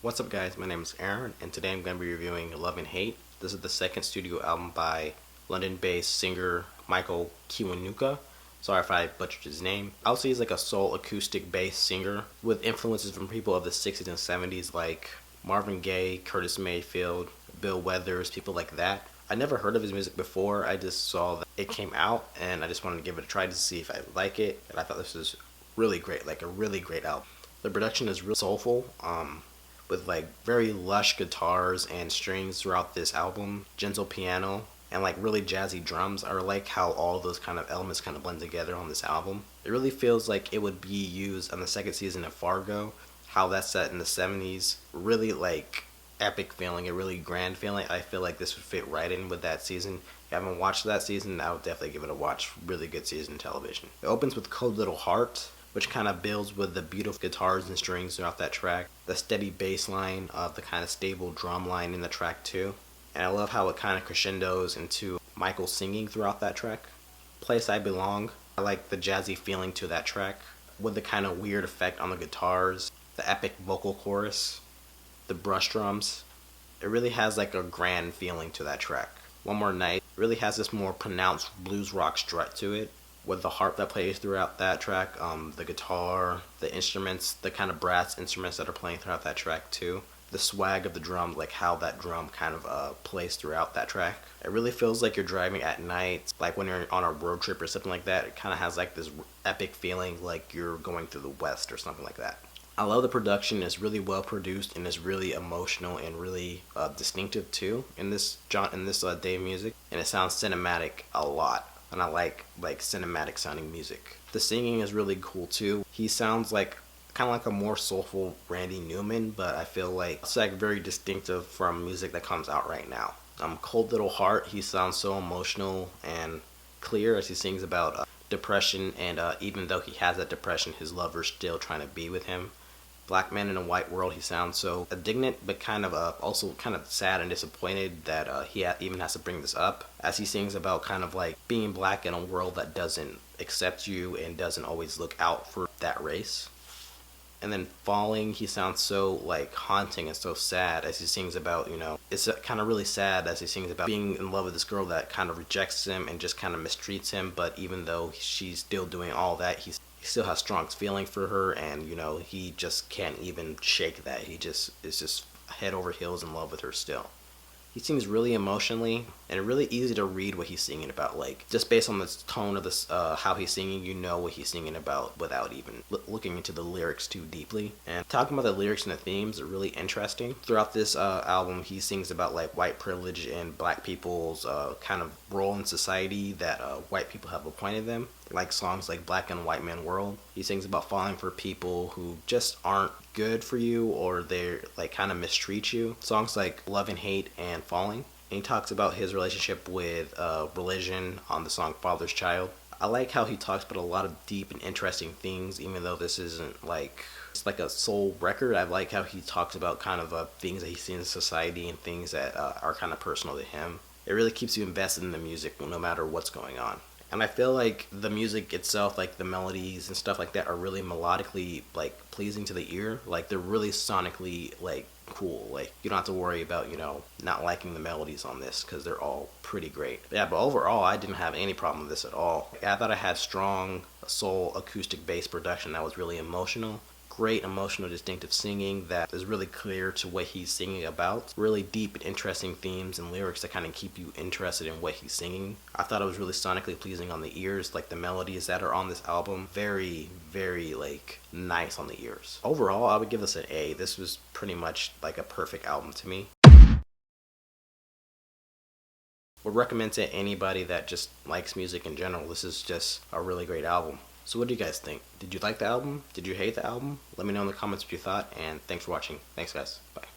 What's up guys, my name is Aaron and today I'm going to be reviewing Love and Hate. This is the second studio album by London-based singer Michae Kiwanuka. Sorry if I butchered his name. I would say he's like a soul acoustic based singer with influences from people of the 60s and 70s like Marvin Gaye, Curtis Mayfield, Bill Withers, people like that. I never heard of his music before, I just saw that it came out and I just wanted to give it a try to see if I like it, and I thought this was really great, like a really great album. The production is real soulful, with like very lush guitars and strings throughout this album, gentle piano, and like really jazzy drums. I like how all those kind of elements kind of blend together on this album. It really feels like it would be used on the second season of Fargo, how that's set in the 70s. Really like epic feeling, a really grand feeling. I feel like this would fit right in with that season. If you haven't watched that season, I would definitely give it a watch. Really good season television. It opens with Cold Little Heart, which kind of builds with the beautiful guitars and strings throughout that track, the steady bass line, the kind of stable drum line in the track too. And I love how it kind of crescendos into Michael singing throughout that track. Place I Belong, I like the jazzy feeling to that track, with the kind of weird effect on the guitars, the epic vocal chorus, the brush drums. It really has like a grand feeling to that track. One More Night really has this more pronounced blues rock strut to it, with the harp that plays throughout that track, the guitar, the instruments, the kind of brass instruments that are playing throughout that track too. The swag of the drum, like how that drum kind of plays throughout that track. It really feels like you're driving at night, like when you're on a road trip or something like that. It kind of has like this epic feeling like you're going through the West or something like that. I love the production. It's really well produced and it's really emotional and really distinctive too in this day of music. And it sounds cinematic a lot. And I like cinematic sounding music. The singing is really cool too. He sounds like kind of like a more soulful Randy Newman, but I feel like it's like very distinctive from music that comes out right now. Cold Little Heart, he sounds so emotional and clear as he sings about depression, and even though he has that depression, his lover's still trying to be with him. Black Man in a White World, he sounds so indignant, but kind of also kind of sad and disappointed that even has to bring this up, as he sings about kind of like being black in a world that doesn't accept you and doesn't always look out for that race. And then Falling, he sounds so like haunting and so sad as he sings about, it's kind of really sad as he sings about being in love with this girl that kind of rejects him and just kind of mistreats him, but even though she's still doing all that, he still has strong feeling for her, and he just can't even shake that. He just is just head over heels in love with her still. He sings really emotionally and really easy to read what he's singing about. Like just based on the tone of this, how he's singing, you know what he's singing about without even looking into the lyrics too deeply. And talking about the lyrics and the themes are really interesting. Throughout this album, he sings about like white privilege and black people's kind of role in society that white people have appointed them. Like songs like Black and White Man World. He sings about falling for people who just aren't good for you, or they're like kind of mistreat you. Songs like Love and Hate and Falling. And he talks about his relationship with religion on the song Father's Child. I like how he talks about a lot of deep and interesting things, even though this isn't like it's like a soul record. I like how he talks about kind of things that he sees in society and things that are kind of personal to him. It really keeps you invested in the music no matter what's going on. And I feel like the music itself, like the melodies and stuff like that, are really melodically like pleasing to the ear. Like they're really sonically like cool. Like you don't have to worry about not liking the melodies on this because they're all pretty great. Yeah, but overall I didn't have any problem with this at all. I thought I had strong soul acoustic bass production that was really emotional. Great emotional distinctive singing that is really clear to what he's singing about. Really deep and interesting themes and lyrics that kind of keep you interested in what he's singing. I thought it was really sonically pleasing on the ears, like the melodies that are on this album. Very, very like nice on the ears. Overall, I would give this an A. This was pretty much like a perfect album to me. Would recommend to anybody that just likes music in general. This is just a really great album. So what do you guys think? Did you like the album? Did you hate the album? Let me know in the comments what you thought, and thanks for watching. Thanks guys.